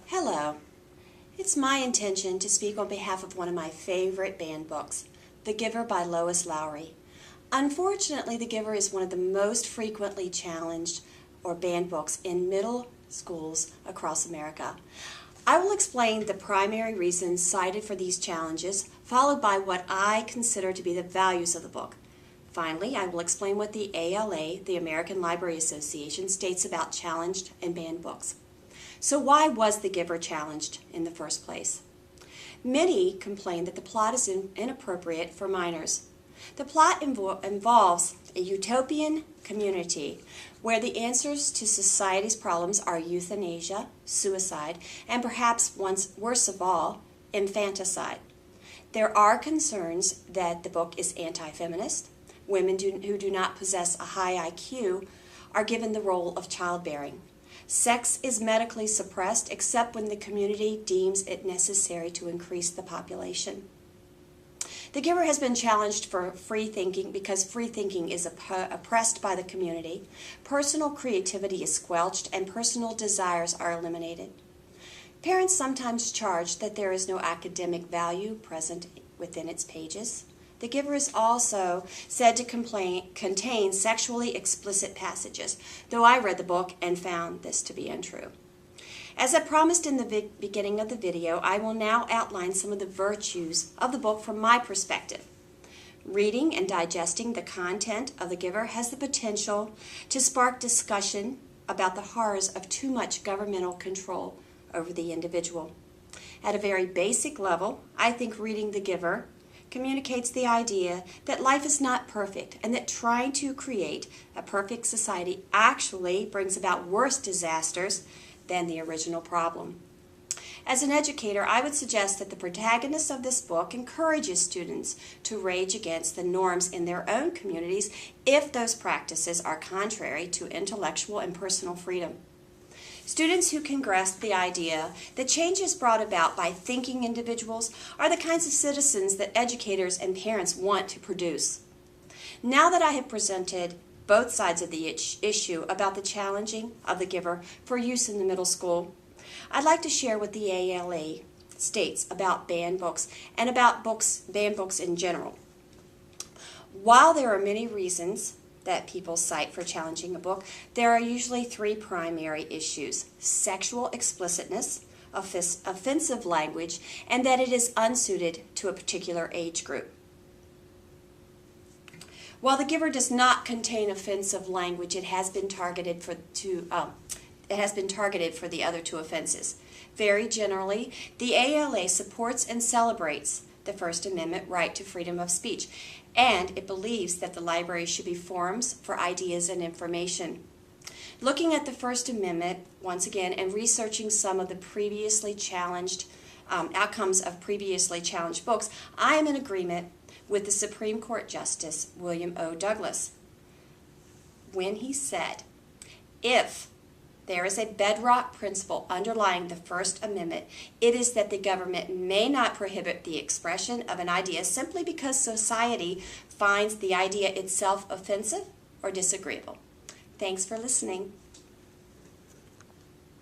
Hello. It's my intention to speak on behalf of one of my favorite banned books, The Giver by Lois Lowry. Unfortunately, The Giver is one of the most frequently challenged or banned books in middle schools across America. I will explain the primary reasons cited for these challenges, followed by what I consider to be the values of the book. Finally, I will explain what the ALA, the American Library Association, states about challenged and banned books. So why was The Giver challenged in the first place? Many complain that the plot is inappropriate for minors. The plot involves a utopian community where the answers to society's problems are euthanasia, suicide, and perhaps worst of all, infanticide. There are concerns that the book is anti-feminist. Women who do not possess a high IQ are given the role of childbearing. Sex is medically suppressed except when the community deems it necessary to increase the population. The Giver has been challenged for free thinking because free thinking is oppressed by the community, personal creativity is squelched, and personal desires are eliminated. Parents sometimes charge that there is no academic value present within its pages. The Giver is also said to contain sexually explicit passages, though I read the book and found this to be untrue. As I promised in the beginning of the video, I will now outline some of the virtues of the book from my perspective. Reading and digesting the content of The Giver has the potential to spark discussion about the horrors of too much governmental control over the individual. At a very basic level, I think reading The Giver communicates the idea that life is not perfect and that trying to create a perfect society actually brings about worse disasters than the original problem. As an educator, I would suggest that the protagonist of this book encourages students to rage against the norms in their own communities if those practices are contrary to intellectual and personal freedom. Students who can grasp the idea that change is brought about by thinking individuals are the kinds of citizens that educators and parents want to produce. Now that I have presented both sides of the issue about the challenging of The Giver for use in the middle school, I'd like to share what the ALA states about banned books and about banned books in general. While there are many reasons that people cite for challenging a book, there are usually three primary issues: sexual explicitness, offensive language, and that it is unsuited to a particular age group. While The Giver does not contain offensive language, it has been targeted for the other two offenses. Very generally, the ALA supports and celebrates the First Amendment right to freedom of speech, and it believes that the library should be forums for ideas and information. Looking at the First Amendment once again and researching some of the previously challenged outcomes of previously challenged books, I am in agreement with the Supreme Court Justice William O. Douglas when he said, if there is a bedrock principle underlying the First Amendment, it is that the government may not prohibit the expression of an idea simply because society finds the idea itself offensive or disagreeable. Thanks for listening.